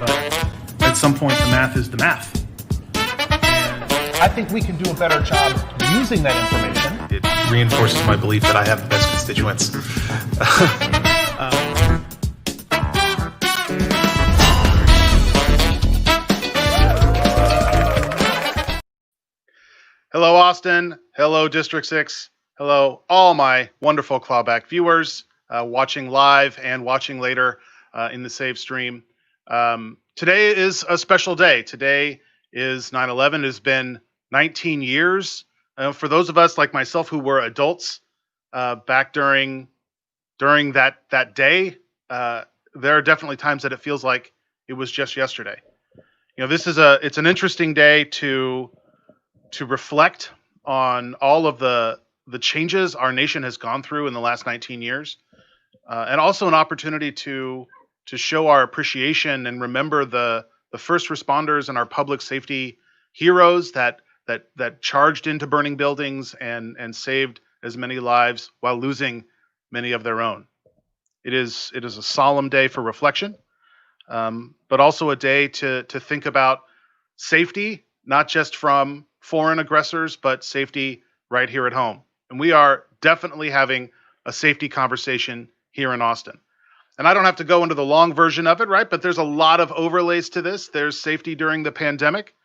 At some point, the math is the math. And I think we can do a better job using that information. It reinforces my belief that I have the best constituents. Hello, Austin. Hello, District 6. Hello, all my wonderful Clawback viewers watching live and watching later in the save stream. Today is a special day. Today is 9/11. It has been 19 years. For those of us like myself who were adults back during that day, there are definitely times that it feels like it was just yesterday. You know, it's an interesting day to reflect on all of the changes our nation has gone through in the last 19 years, and also an opportunity to show our appreciation and remember the first responders and our public safety heroes that charged into burning buildings and saved as many lives while losing many of their own. It is a solemn day for reflection, but also a day to think about safety, not just from foreign aggressors, but safety right here at home. And we are definitely having a safety conversation here in Austin. And I don't have to go into the long version of it, right? But there's a lot of overlays to this. There's safety during the pandemic,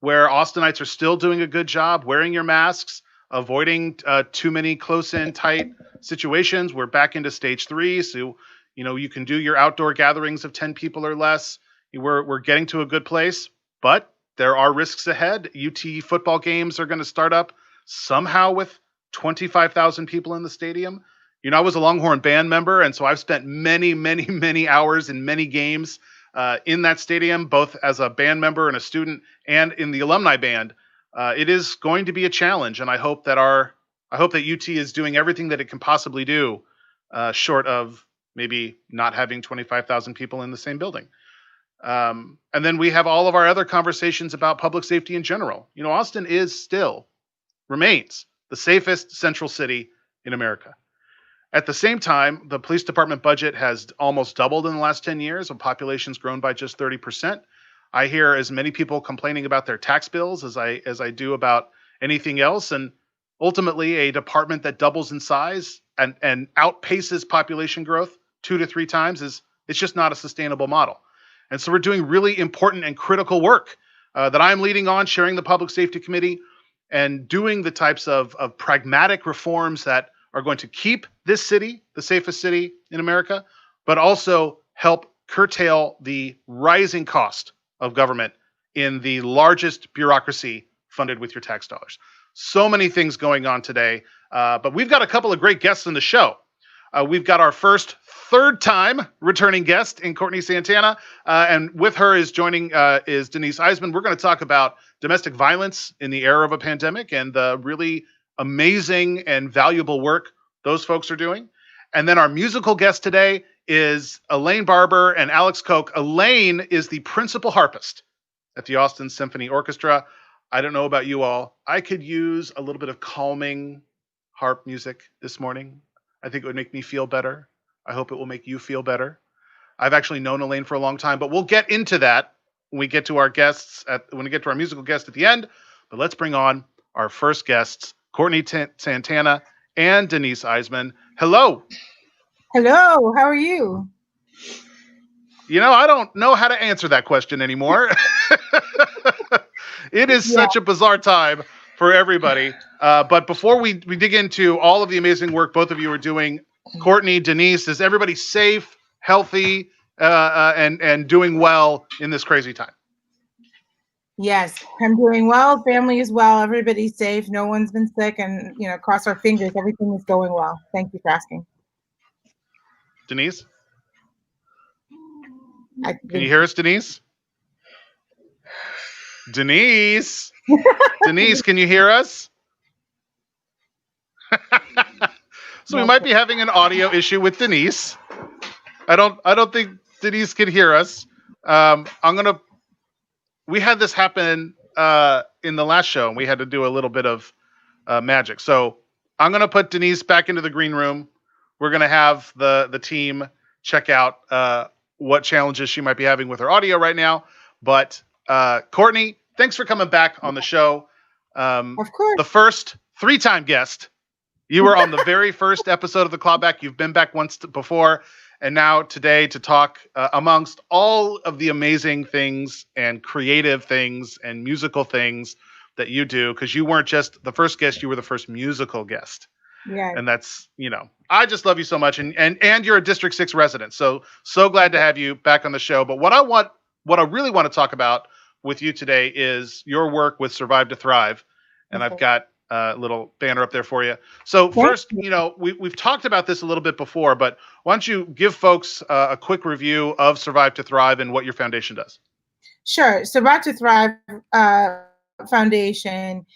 where Austinites are still doing a good job wearing your masks, avoiding too many close-in, tight situations. We're back into stage 3, so you can do your outdoor gatherings of 10 people or less. We're getting to a good place, but there are risks ahead. UT football games are going to start up somehow with 25,000 people in the stadium. I was a Longhorn band member, and so I've spent many, many, many hours in many games in that stadium, both as a band member and a student, and in the alumni band. It is going to be a challenge, and I hope that UT is doing everything that it can possibly do, short of maybe not having 25,000 people in the same building. And then we have all of our other conversations about public safety in general. Austin remains the safest central city in America. At the same time, the police department budget has almost doubled in the last 10 years. The population's grown by just 30%. I hear as many people complaining about their tax bills as I do about anything else. And ultimately, a department that doubles in size and outpaces population growth 2 to 3 times it's just not a sustainable model. And so we're doing really important and critical work that I'm leading on, chairing the Public Safety Committee, and doing the types of pragmatic reforms that are going to keep this city the safest city in America, but also help curtail the rising cost of government in the largest bureaucracy funded with your tax dollars. So many things going on today, but we've got a couple of great guests in the show. We've got our third-time returning guest in Courtney Santana, and with her is joining is Denise Eismann. We're going to talk about domestic violence in the era of a pandemic and the really amazing and valuable work those folks are doing. And then our musical guest today is Elaine Barber and Alex Koch. Elaine is the principal harpist at the Austin Symphony Orchestra. I don't know about you all. I could use a little bit of calming harp music this morning. I think it would make me feel better. I hope it will make you feel better. I've actually known Elaine for a long time, but we'll get into that when we get to our musical guest at the end. But let's bring on our first guests, Courtney Santana and Denise Eismann. Hello. Hello. How are you? I don't know how to answer that question anymore. It is such a bizarre time for everybody. But before we dig into all of the amazing work both of you are doing, Courtney, Denise, is everybody safe, healthy, and doing well in this crazy time? Yes, I'm doing well. Family is well. Everybody's safe. No one's been sick, and cross our fingers. Everything is going well. Thank you for asking. Denise, can you hear us, Denise? Denise, Denise, can you hear us? So we might be having an audio issue with Denise. I don't think Denise can hear us. We had this happen in the last show, and we had to do a little bit of magic. So I'm going to put Denise back into the green room. We're going to have the team check out what challenges she might be having with her audio right now. But Courtney, thanks for coming back on the show. Of course. The first 3-time guest. You were on the very first episode of the Clawback. You've been back once before, and now today to talk amongst all of the amazing things and creative things and musical things that you do, because you weren't just the first guest, you were the first musical guest. Yeah. And that's, I just love you so much. And you're a District 6 resident. So glad to have you back on the show. But what I really want to talk about with you today is your work with Survive2Thrive. And I've got a little banner up there for you. So first, we've talked about this a little bit before, but why don't you give folks a quick review of Survive2Thrive and what your foundation does? Sure. Survive2Thrive Foundation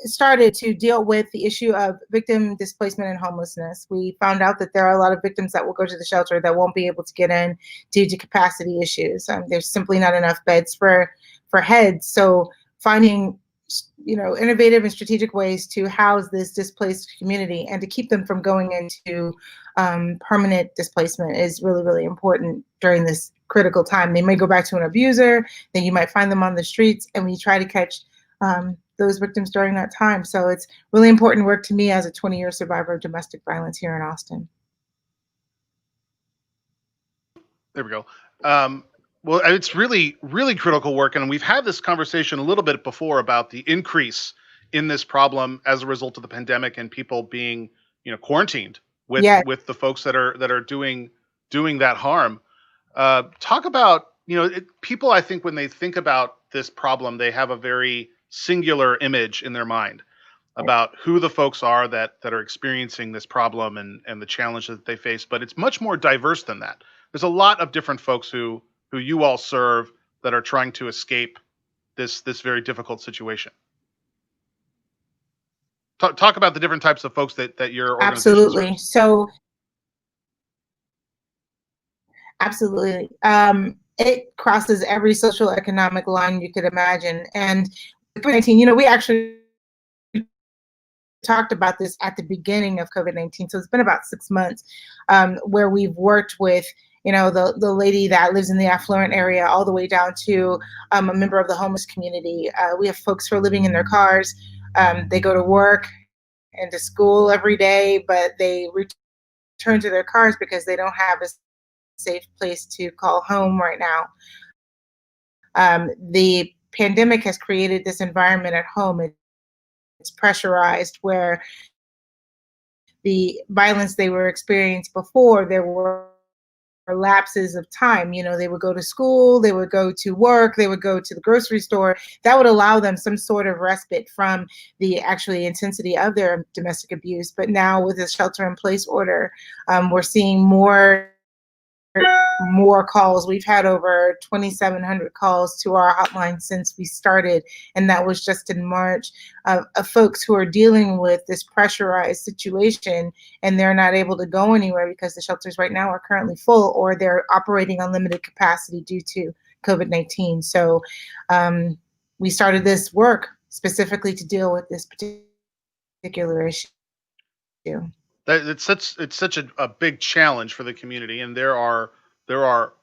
started to deal with the issue of victim displacement and homelessness. We found out that there are a lot of victims that will go to the shelter that won't be able to get in due to capacity issues. There's simply not enough beds for heads. So finding innovative and strategic ways to house this displaced community and to keep them from going into permanent displacement is really, really important during this critical time. They may go back to an abuser, then you might find them on the streets, and we try to catch those victims during that time. So it's really important work to me as a 20-year survivor of domestic violence here in Austin. There we go. Well, it's really, really critical work. And we've had this conversation a little bit before about the increase in this problem as a result of the pandemic and people being, quarantined with the folks that are doing that harm. Talk about, people, I think when they think about this problem, they have a very singular image in their mind about who the folks are that are experiencing this problem and the challenges that they face. But it's much more diverse than that. There's a lot of different folks who you all serve that are trying to escape this very difficult situation. Talk about the different types of folks that your organization Absolutely. serves. So absolutely. It crosses every social economic line you could imagine. And COVID-19, we actually talked about this at the beginning of COVID-19. So it's been about 6 months where we've worked with, the lady that lives in the affluent area all the way down to a member of the homeless community. We have folks who are living in their cars. They go to work and to school every day, but they return to their cars because they don't have a safe place to call home right now. The pandemic has created this environment at home. It's pressurized where the violence they were experiencing before, there were lapses of time. They would go to school, they would go to work, they would go to the grocery store. That would allow them some sort of respite from the actually intensity of their domestic abuse. But now with the shelter-in-place order, we're seeing more calls. We've had over 2,700 calls to our hotline since we started, and that was just in March, of folks who are dealing with this pressurized situation and they're not able to go anywhere because the shelters right now are currently full or they're operating on limited capacity due to COVID-19. So we started this work specifically to deal with this particular issue. It's such a big challenge for the community, and there are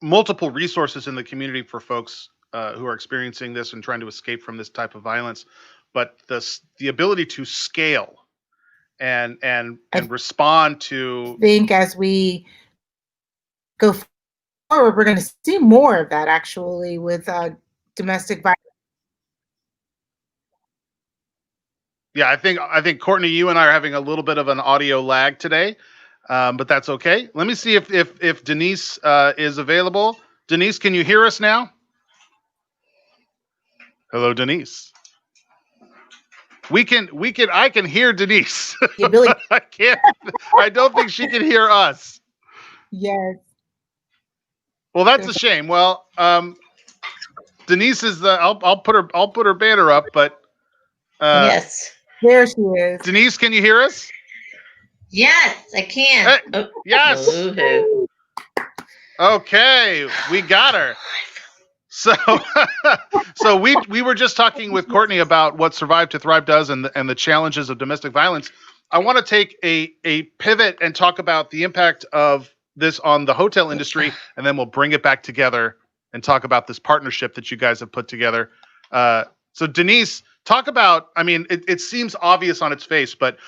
multiple resources in the community for folks who are experiencing this and trying to escape from this type of violence. But the ability to scale and respond to, I think as we go forward, we're going to see more of that actually with domestic violence. Yeah, I think Courtney, you and I are having a little bit of an audio lag today, but that's okay. Let me see if Denise is available. Denise, can you hear us now? Hello, Denise. I can hear Denise. I can't. I don't think she can hear us. Yes. Well, that's a shame. Well, Denise is the. I'll put her banner up, but. Yes. There she is. Denise, can you hear us? Yes, I can. Hey, yes. Woo-hoo. Okay, we got her. So, so we were just talking with Courtney about what Survive2Thrive does and the challenges of domestic violence. I want to take a pivot and talk about the impact of this on the hotel industry, and then we'll bring it back together and talk about this partnership that you guys have put together. So Denise, talk about, I mean, it seems obvious on its face, but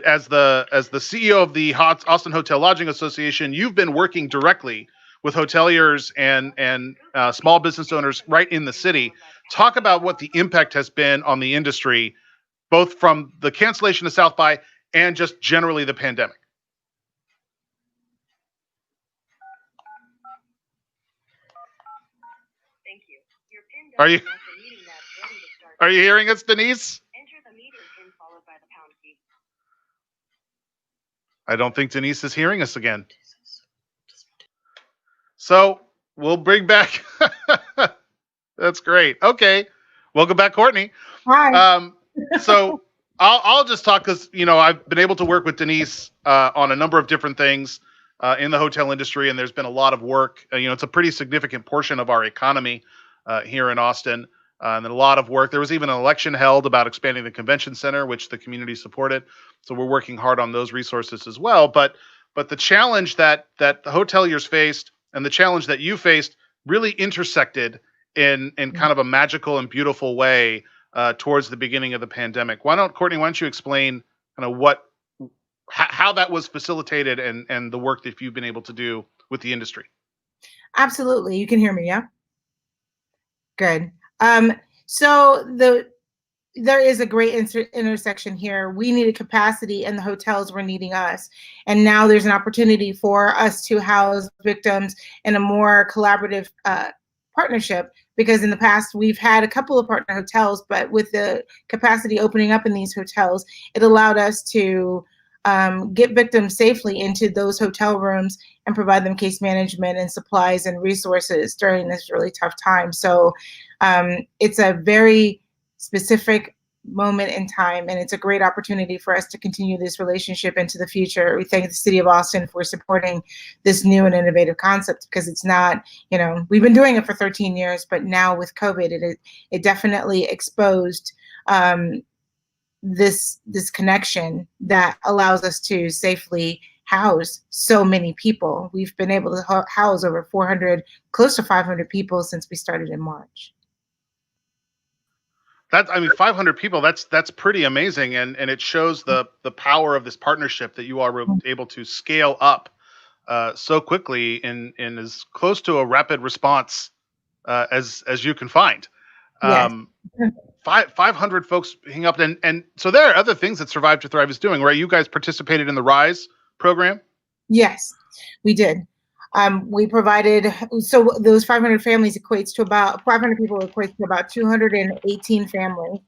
as the CEO of the Austin Hotel Lodging Association, you've been working directly with hoteliers and small business owners right in the city. Talk about what the impact has been on the industry, both from the cancellation of South by and just generally the pandemic. Thank you. Your pin Are you- does announce a meeting that's ready to start. Are you hearing us, Denise? Enter the meeting pin followed by the pound key. I don't think Denise is hearing us again. So we'll bring back. That's great. Okay. Welcome back, Courtney. Hi. So I'll just talk because, you know, I've been able to work with Denise on a number of different things in the hotel industry, and there's been a lot of work. You know, it's a pretty significant portion of our economy here in Austin, and a lot of work. There was even an election held about expanding the convention center, which the community supported. So we're working hard on those resources as well. But the challenge that the hoteliers faced and the challenge that you faced really intersected in kind of a magical and beautiful way towards the beginning of the pandemic. Courtney, why don't you explain kind of how that was facilitated and the work that you've been able to do with the industry? Absolutely. You can hear me, yeah? Good. So there is a great intersection here. We needed capacity and the hotels were needing us. And now there's an opportunity for us to house victims in a more collaborative partnership, because in the past we've had a couple of partner hotels, but with the capacity opening up in these hotels, it allowed us to get victims safely into those hotel rooms and provide them case management and supplies and resources during this really tough time. So it's a very specific moment in time, and it's a great opportunity for us to continue this relationship into the future. We thank the city of Austin for supporting this new and innovative concept, because it's not, you know, we've been doing it for 13 years, but now with COVID, it definitely exposed this connection that allows us to safely house so many people. We've been able to house over 400, close to 500 people since we started in March. 500 people, that's pretty amazing. And it shows the power of this partnership that you are able to scale up so quickly in as close to a rapid response as you can find. Yes. 500 folks hang up. And so there are other things that Survive to Thrive is doing, right? You guys participated in the RISE program? Yes, we did. We provided, so those 500 families equates to about, 500 people equates to about 218 families.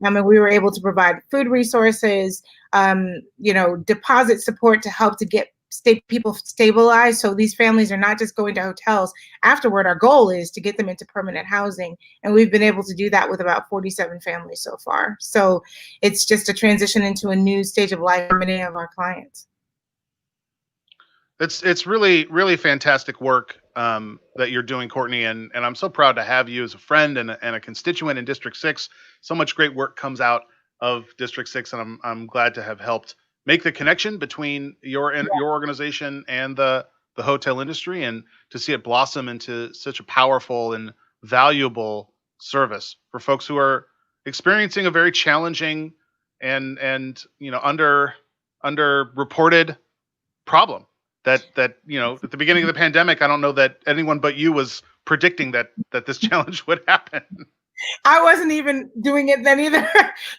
And we were able to provide food resources, you know, deposit support to help to get people stabilized. So these families are not just going to hotels. Afterward, our goal is to get them into permanent housing. And we've been able to do that with about 47 families so far. So it's just a transition into a new stage of life for many of our clients. It's really, really fantastic work that you're doing, Courtney, and I'm so proud to have you as a friend and a constituent in District 6. So much great work comes out of District 6, and I'm glad to have helped make the connection between your organization and the hotel industry, and to see it blossom into such a powerful and valuable service for folks who are experiencing a very challenging and you know underreported problem. That you know, at the beginning of the pandemic, I don't know that anyone but you was predicting that this challenge would happen. I wasn't even doing it then either,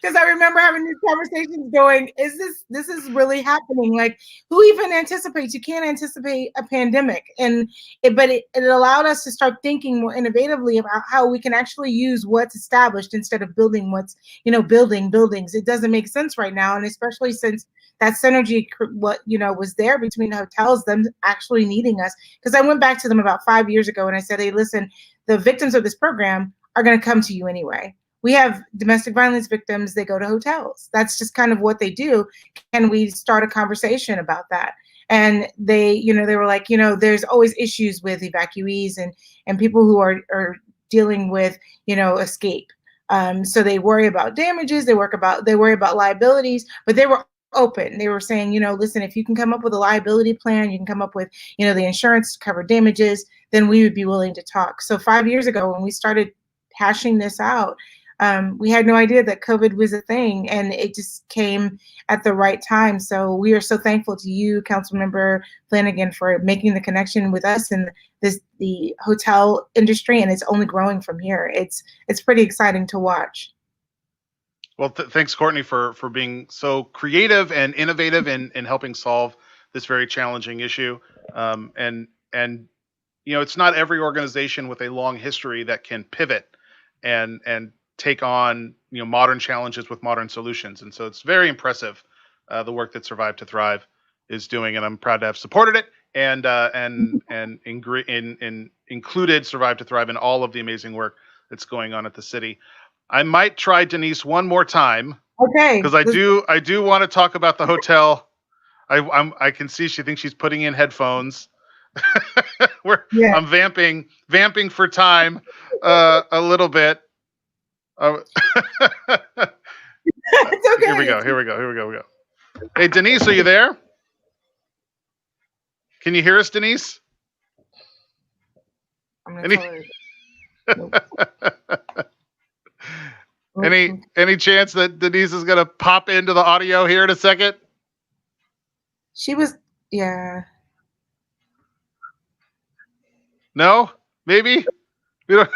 because I remember having these conversations going, this is really happening? Like, who even anticipates? You can't anticipate a pandemic. But it allowed us to start thinking more innovatively about how we can actually use what's established instead of building building buildings. It doesn't make sense right now. And especially since that synergy, was there between hotels, them actually needing us. Because I went back to them about 5 years ago and I said, hey, listen, the victims of this program are going to come to you anyway. We have domestic violence victims, they go to hotels. That's just kind of what they do. Can we start a conversation about that? And they were like, there's always issues with evacuees and people who are dealing with, escape. So they worry about damages, they worry about liabilities, but they were open. They were saying, listen, if you can come up with a liability plan, you can come up with, the insurance to cover damages, then we would be willing to talk. So 5 years ago, when we started hashing this out, we had no idea that COVID was a thing, and it just came at the right time. So we are so thankful to you, Councilmember Flanagan, for making the connection with us and the hotel industry, and it's only growing from here. It's pretty exciting to watch. Well, thanks, Courtney, for being so creative and innovative in helping solve this very challenging issue. And it's not every organization with a long history that can pivot and take on modern challenges with modern solutions. And so it's very impressive, the work that Survive2Thrive is doing, and I'm proud to have supported it and included Survive2Thrive in all of the amazing work that's going on at the city. I might try Denise one more time. Okay. Because I do want to talk about the hotel. I can see she thinks she's putting in headphones. I'm vamping for time a little bit. It's okay. Here we go. Hey, Denise, are you there? Can you hear us, Denise? I'm gonna tell her. Nope. Any chance that Denise is gonna pop into the audio here in a second? She was, yeah. No? Maybe? We don't.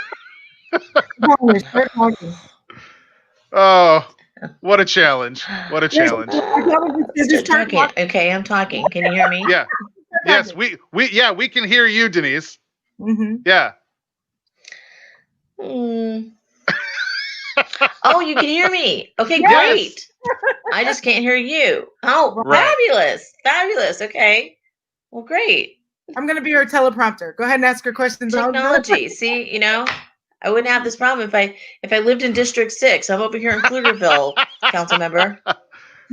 Oh, what a challenge. What a challenge. Just talking. Okay, I'm talking. Can you hear me? Yeah. Yes, we can hear you, Denise. Mm-hmm. Yeah. Oh, you can hear me. Okay, Yes. great. I just can't hear you. Oh, Right. Fabulous. Okay. Well, great. I'm going to be her teleprompter. Go ahead and ask her questions. Technology. See, I wouldn't have this problem if I lived in District 6. I'm over here in Pflugerville, council member.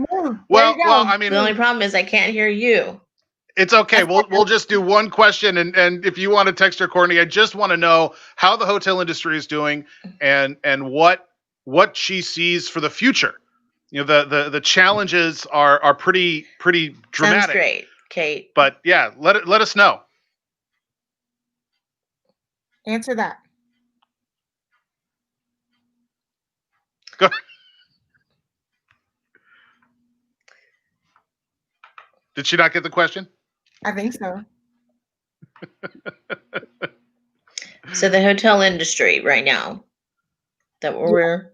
Well, I mean, The only problem is I can't hear you. it's okay. We'll just do one question, and if you want to text her, Courtney, I just want to know how the hotel industry is doing and what she sees for the future. The challenges are pretty dramatic. Sounds great, Kate. But yeah, let us know. Answer that. Go. Did she not get the question? I think so. So the hotel industry right now, that we're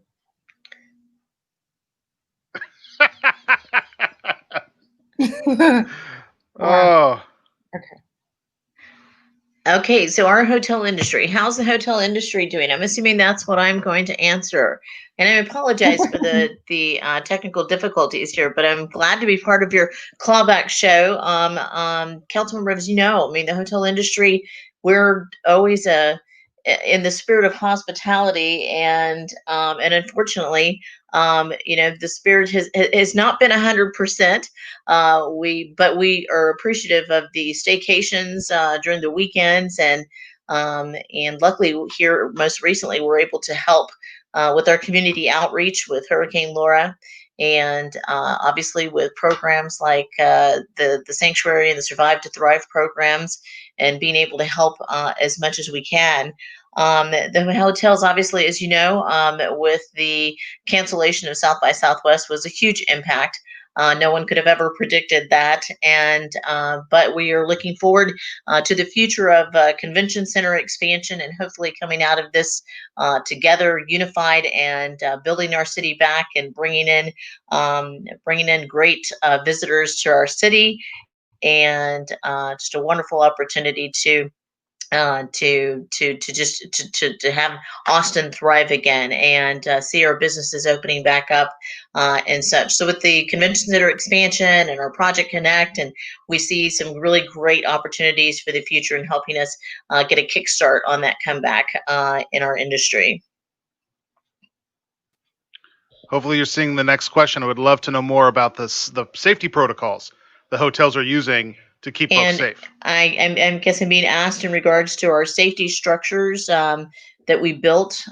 Oh. Okay, so our hotel industry, how's the hotel industry doing? I'm assuming that's what I'm going to answer. And I apologize for the technical difficulties here, but I'm glad to be part of your Clawback show. Councilmember, as you know, I mean, the hotel industry, we're always in the spirit of hospitality, and unfortunately, the spirit has not been 100%. But we are appreciative of the staycations during the weekends, and luckily here most recently we're able to help with our community outreach with Hurricane Laura, and obviously with programs like the Sanctuary and the Survive2Thrive programs, and being able to help as much as we can. The hotels, obviously, as you know, with the cancellation of South by Southwest was a huge impact. No one could have ever predicted that, and but we are looking forward to the future of convention center expansion, and hopefully coming out of this together, unified, and building our city back, and bringing in great visitors to our city, and just a wonderful opportunity to have Austin thrive again, and see our businesses opening back up and such. So with the convention center expansion and our Project Connect, and we see some really great opportunities for the future in helping us get a kickstart on that comeback in our industry. Hopefully you're seeing the next question. I would love to know more about the safety protocols the hotels are using to keep folks safe. I'm guessing being asked in regards to our safety structures that we built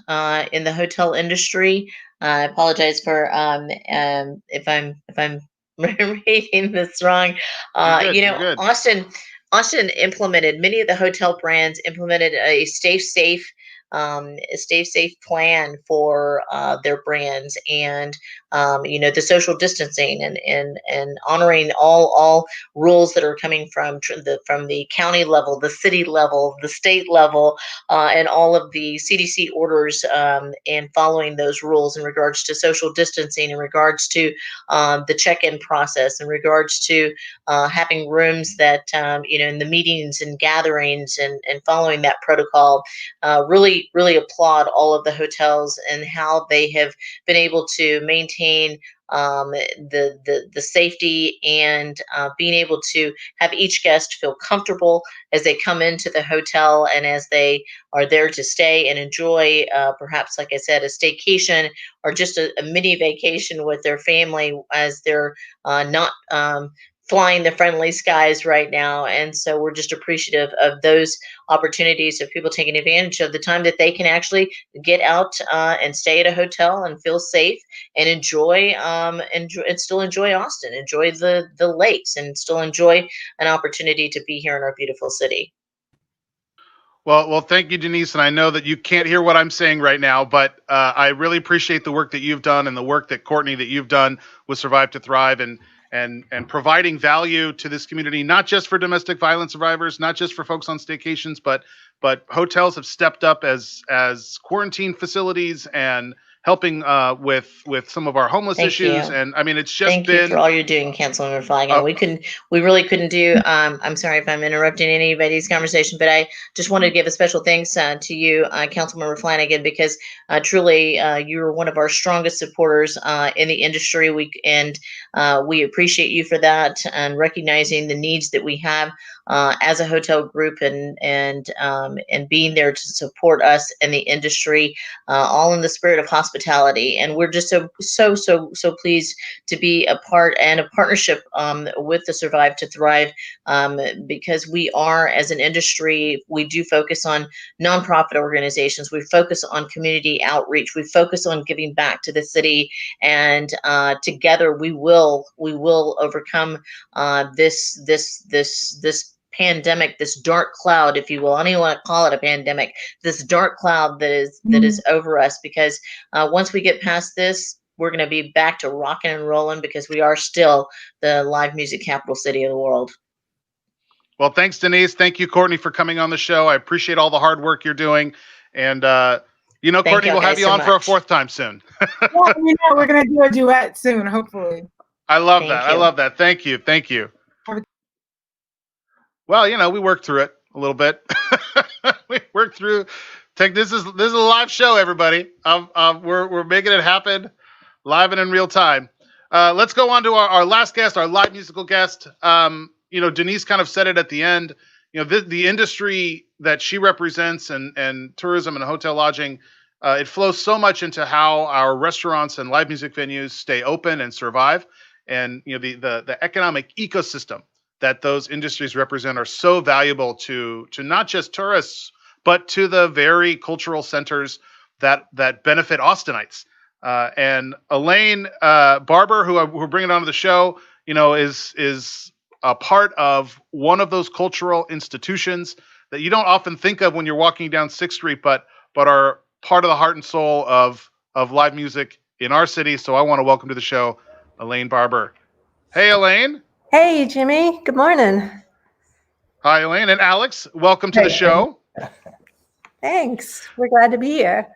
in the hotel industry. I apologize for if I'm reading this wrong. You're good, You you're know, good. Austin implemented, many of the hotel brands implemented a stay safe plan for their brands, and you know, the social distancing and honoring all rules that are coming from the county level, the city level, the state level, and all of the CDC orders, and following those rules in regards to social distancing, in regards to the check-in process, in regards to having rooms that, you know, in the meetings and gatherings, and following that protocol. Really applaud all of the hotels and how they have been able to maintain the safety, and being able to have each guest feel comfortable as they come into the hotel, and as they are there to stay and enjoy, perhaps, like I said, a staycation, or just a mini vacation with their family, as they're not flying the friendly skies right now. And so we're just appreciative of those opportunities, of people taking advantage of the time that they can actually get out and stay at a hotel and feel safe, and and still enjoy Austin, enjoy the lakes, and still enjoy an opportunity to be here in our beautiful city. Well, thank you, Denise. And I know that you can't hear what I'm saying right now, but I really appreciate the work that you've done, and the work that Courtney, that you've done with Survive to Thrive, and providing value to this community, not just for domestic violence survivors, not just for folks on staycations, but hotels have stepped up as quarantine facilities, and helping with some of our homeless Thank issues. you. And I mean, it's just Thank you for been all you're doing, Councilmember Flanagan. We really couldn't do. I'm sorry if I'm interrupting anybody's conversation, but I just wanted to give a special thanks to you, Councilmember Flanagan, because truly you are one of our strongest supporters in the industry. We appreciate you for that, and recognizing the needs that we have as a hotel group, and being there to support us and the industry, all in the spirit of hospitality. And we're just so pleased to be a part and a partnership with the Survive to Thrive, because we are, as an industry, we do focus on nonprofit organizations. We focus on community outreach. We focus on giving back to the city, and together we will overcome this pandemic, this dark cloud, if you will. I don't even want to call it a pandemic. This dark cloud that is over us, because once we get past this, we're going to be back to rocking and rolling, because we are still the live music capital city of the world. Well, thanks, Denise. Thank you, Courtney, for coming on the show. I appreciate all the hard work you're doing. And, you know, Courtney, we'll have you on for a fourth time soon. Well, you know, we're going to do a duet soon, hopefully. I love Thank that. I you. love that. Thank you. Thank you. Well, you know, we worked through it a little bit. We worked through. This is a live show, everybody. We're making it happen, live and in real time. Let's go on to our last guest, our live musical guest. You know, Denise kind of said it at the end. You know, the industry that she represents, and tourism and hotel lodging, it flows so much into how our restaurants and live music venues stay open and survive. And you know, the economic ecosystem that those industries represent are so valuable to not just tourists, but to the very cultural centers that benefit Austinites. And Elaine Barber, who we're bringing onto the show, you know, is a part of one of those cultural institutions that you don't often think of when you're walking down 6th Street, but are part of the heart and soul of live music in our city. So I want to welcome to the show Elaine Barber. Hey, Elaine. Hey, Jimmy. Good morning. Hi, Elaine. And Alex, welcome to the show. Thanks. We're glad to be here.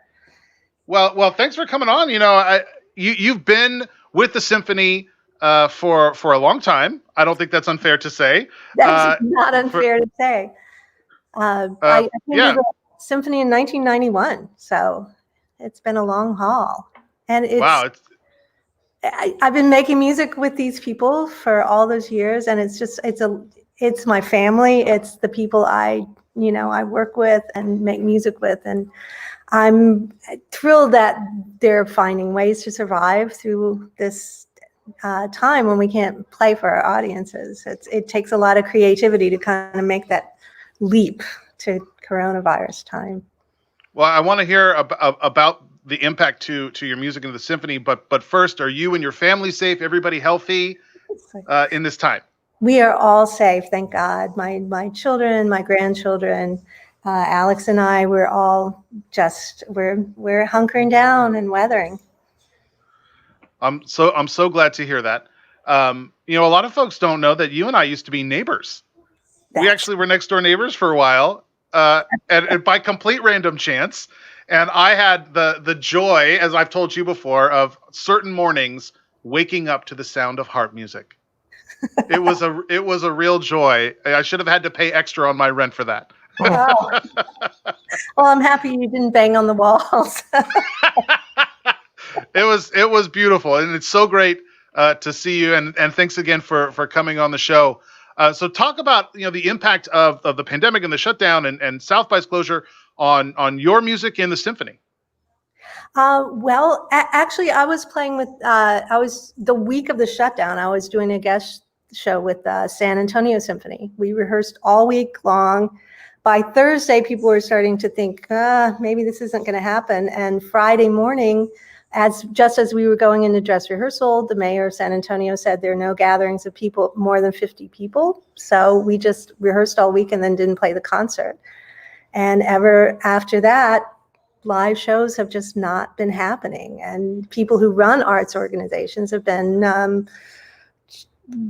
Well, thanks for coming on. You know, you've been with the Symphony for a long time. I don't think that's unfair to say. That's not unfair to say. I came to the Symphony in 1991, so it's been a long haul. And I've been making music with these people for all those years, and it's my family. It's the people I work with and make music with, and I'm thrilled that they're finding ways to survive through this time when we can't play for our audiences. It takes a lot of creativity to kind of make that leap to coronavirus time. Well, I want to hear about the impact to your music and the Symphony, but first, are you and your family safe? Everybody healthy? in this time? We are all safe, thank God. My children, my grandchildren, Alex and I, we're all just we're hunkering down and weathering. I'm so glad to hear that. You know, a lot of folks don't know that you and I used to be neighbors. We actually were next door neighbors for a while, and by complete random chance. And I had the joy, as I've told you before, of certain mornings waking up to the sound of harp music. It was a real joy. I should have had to pay extra on my rent for that. Oh. Well, I'm happy you didn't bang on the walls. It was beautiful, and it's so great to see you. And thanks again for coming on the show. So talk about the impact of the pandemic and the shutdown and South by's closure on your music in the symphony. Well, actually, I was playing with. I was the week of the shutdown. I was doing a guest show with San Antonio Symphony. We rehearsed all week long. By Thursday, people were starting to think, maybe this isn't going to happen. And Friday morning, just as we were going into dress rehearsal, the mayor of San Antonio said there are no gatherings of people more than 50 people. So we just rehearsed all week and then didn't play the concert. And ever after that, live shows have just not been happening. And people who run arts organizations have been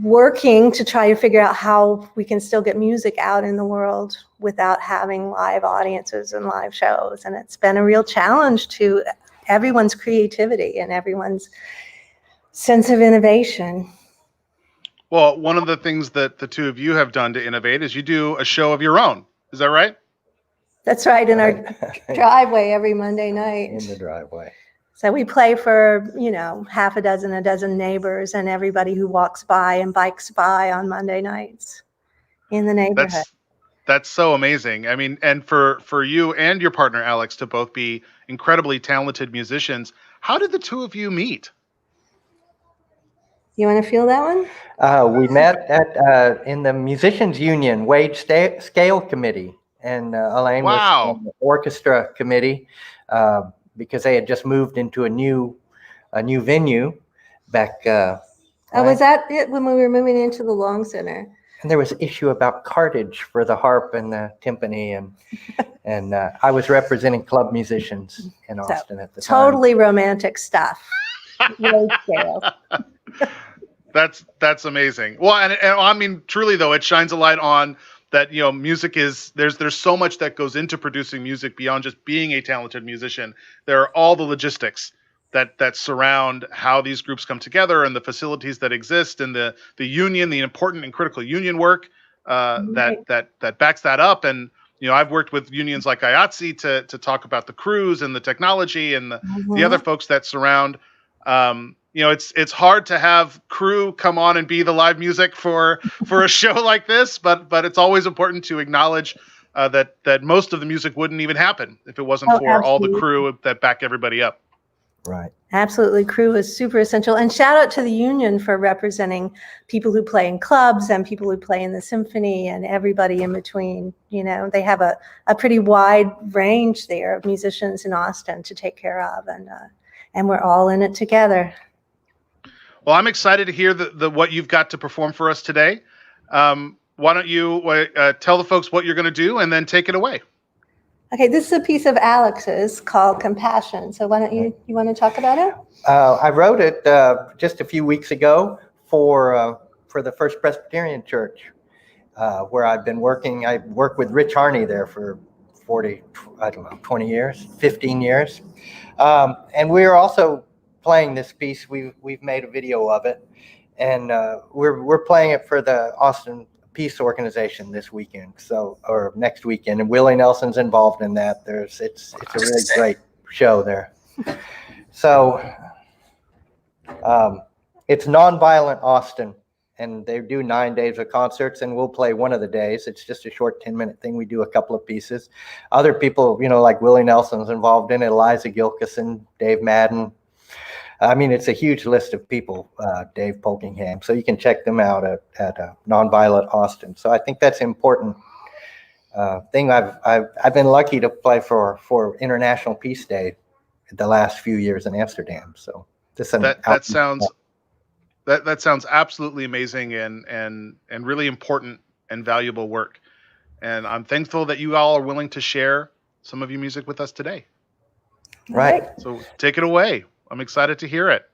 working to try to figure out how we can still get music out in the world without having live audiences and live shows. And it's been a real challenge to everyone's creativity and everyone's sense of innovation. Well, one of the things that the two of you have done to innovate is you do a show of your own. Is that right? That's right, in our driveway every Monday night. In the driveway. So we play for, half a dozen neighbors and everybody who walks by and bikes by on Monday nights in the neighborhood. That's so amazing. I mean, and for you and your partner, Alex, to both be incredibly talented musicians, how did the two of you meet? You want to feel that one? We met in the Musicians Union Wage Scale Committee, and Elaine was on the orchestra committee because they had just moved into a new venue back. Was that it when we were moving into the Long Center? And there was an issue about cartage for the harp and the timpani, and I was representing club musicians in Austin at the time. Totally romantic stuff. That's amazing. Well, and I mean, truly though, it shines a light on that. Music is there's so much that goes into producing music beyond just being a talented musician. There are all the logistics that surround how these groups come together and the facilities that exist and the union, the important and critical union work that backs that up. And I've worked with unions like IATSE to talk about the crews and the technology and the other folks that surround. It's hard to have crew come on and be the live music for a show like this, but it's always important to acknowledge that most of the music wouldn't even happen if it wasn't for all the crew that back everybody up. Right. Absolutely. Crew is super essential. And shout out to the union for representing people who play in clubs and people who play in the symphony and everybody in between. They have a pretty wide range there of musicians in Austin to take care of. And we're all in it together. Well, I'm excited to hear what you've got to perform for us today. Why don't you tell the folks what you're going to do and then take it away? Okay, this is a piece of Alex's called Compassion. So why don't you want to talk about it? I wrote it just a few weeks ago for the First Presbyterian Church, where I've been working. I worked with Rich Harney there for 20 years, 15 years. And we're also playing this piece. We've made a video of it, and we're playing it for the Austin Peace Organization this weekend, or next weekend, and Willie Nelson's involved in that. It's a really great show there. So it's Nonviolent Austin, and they do 9 days of concerts, and we'll play one of the days. It's just a short 10-minute thing. We do a couple of pieces. Other people, like Willie Nelson's involved in it, Eliza Gilkison, Dave Madden. I mean, it's a huge list of people, Dave Polkingham. So you can check them out at Nonviolent Austin. So I think that's an important thing. I've been lucky to play for International Peace Day the last few years in Amsterdam. So that that sounds absolutely amazing and really important and valuable work. And I'm thankful that you all are willing to share some of your music with us today. Right. So take it away. I'm excited to hear it.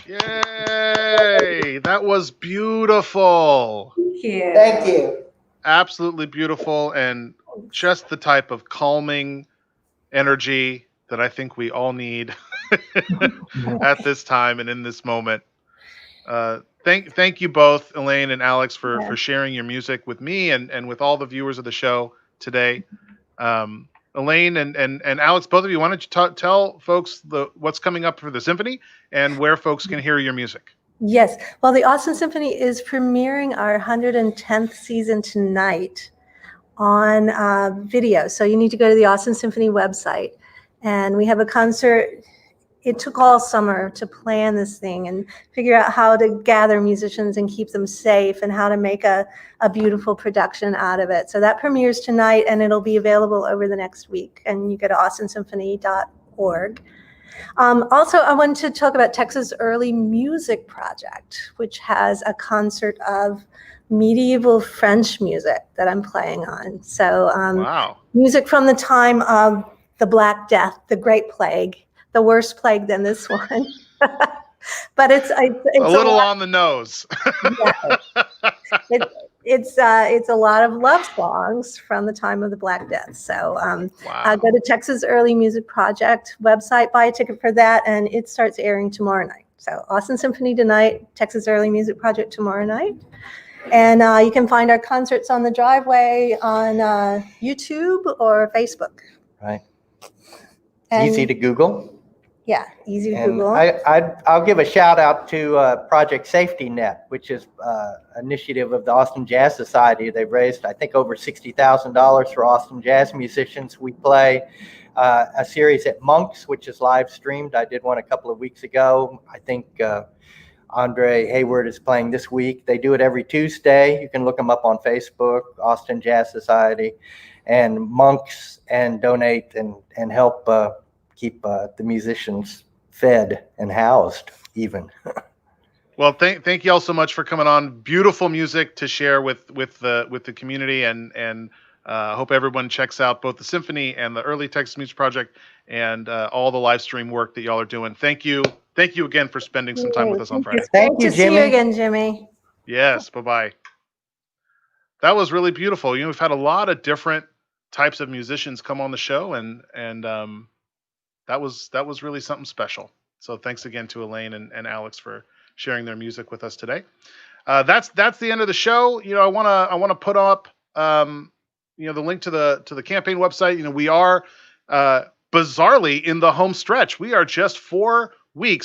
Yay! That was beautiful. Thank you. Absolutely beautiful, and just the type of calming energy that I think we all need at this time and in this moment. Thank you both, Elaine and Alex, for sharing your music with me and with all the viewers of the show today. Elaine and Alex, both of you, why don't you tell folks what's coming up for the Symphony and where folks can hear your music? Yes. Well, the Austin Symphony is premiering our 110th season tonight on video. So you need to go to the Austin Symphony website. And we have a concert. It took all summer to plan this thing and figure out how to gather musicians and keep them safe and how to make a beautiful production out of it. So that premieres tonight, and it'll be available over the next week. And you go to austinsymphony.org. Also, I wanted to talk about Texas Early Music Project, which has a concert of medieval French music that I'm playing on. So Wow. Music from the time of the Black Death, the Great Plague, the worse plague than this one. But it's a little on the nose. Yeah. It's a lot of love songs from the time of the Black Death. So Wow. Go to Texas Early Music Project website, buy a ticket for that, and it starts airing tomorrow night. So Austin Symphony tonight, Texas Early Music Project tomorrow night. And you can find our concerts on the driveway on YouTube or Facebook. Right. And, Easy to Google. Yeah, easy to And Google. I'll give a shout out to Project Safety Net, which is an initiative of the Austin Jazz Society. They've raised, I think, over $60,000 for Austin jazz musicians. We play a series at Monk's, which is live streamed. I did one a couple of weeks ago. I think Andre Hayward is playing this week. They do it every Tuesday. You can look them up on Facebook, Austin Jazz Society, and Monk's, and donate and help keep the musicians fed and housed even. Well, thank you all so much for coming on. Beautiful music to share with the community, and hope everyone checks out both the Symphony and the Early Texas Music Project and all the live stream work that y'all are doing. Thank you again for spending some time with us on Friday. Thank you, to see you Jimmy. again, Jimmy. Yes, bye-bye. That was really beautiful. We've had a lot of different types of musicians come on the show, and that was really something special. So thanks again to Elaine and Alex for sharing their music with us today. That's the end of the show. I want to put up the link to the campaign website. We are bizarrely in the home stretch. We are just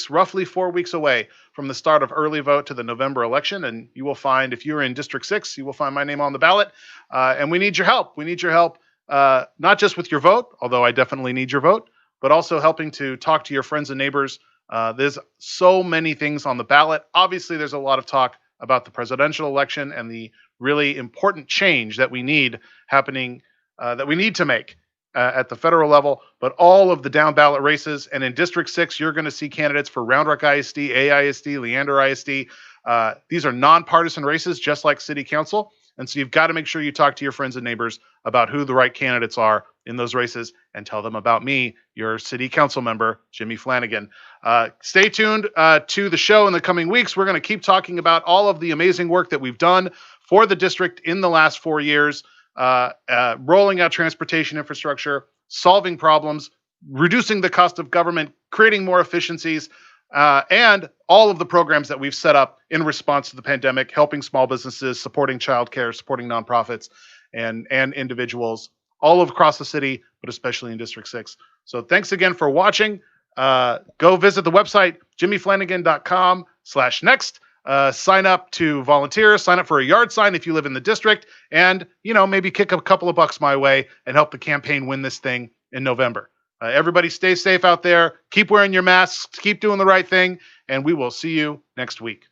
roughly 4 weeks away from the start of early vote to the November election. And you will find, if you're in District 6, you will find my name on the ballot. And we need your help. We need your help, not just with your vote, although I definitely need your vote, but also helping to talk to your friends and neighbors. There's so many things on the ballot. Obviously, there's a lot of talk about the presidential election and the really important change that we need happening, that we need to make at the federal level, but all of the down ballot races. And in District 6, you're going to see candidates for Round Rock ISD, AISD, Leander ISD. These are nonpartisan races, just like City Council. And so you've got to make sure you talk to your friends and neighbors about who the right candidates are in those races, and tell them about me, your City Council member, Jimmy Flanagan. Stay tuned to the show in the coming weeks. We're going to keep talking about all of the amazing work that we've done for the district in the last 4 years, rolling out transportation infrastructure, solving problems, reducing the cost of government, creating more efficiencies, and all of the programs that we've set up in response to the pandemic, helping small businesses, supporting childcare, supporting nonprofits and individuals all across the city, but especially in District 6. So thanks again for watching. Go visit the website, jimmyflanagan.com/next. Sign up to volunteer, sign up for a yard sign if you live in the district, and maybe kick a couple of bucks my way and help the campaign win this thing in November. Everybody stay safe out there. Keep wearing your masks, keep doing the right thing, and we will see you next week.